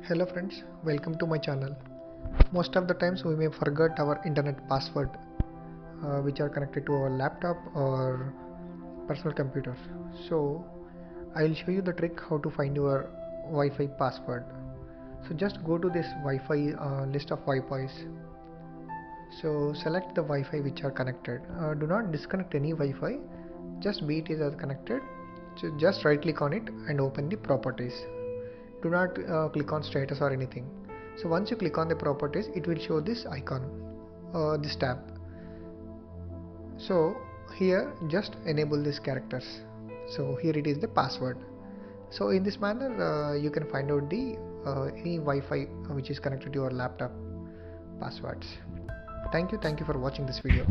Hello friends, welcome to my channel. Most of the times we may forget our internet password which are connected to our laptop or personal computer. So I will show you the trick how to find your Wi-Fi password. So just go to this Wi-Fi list of Wi-Fi's. So select the Wi-Fi which are connected. Do not disconnect any Wi-Fi, just be it as connected. So just right click on it and open the properties. Do not click on status or anything. So once you click on the properties, it will show this icon, this tab. So here just enable these characters. So here it is the password. So in this manner you can find out the any Wi-Fi which is connected to your laptop passwords. Thank you for watching this video.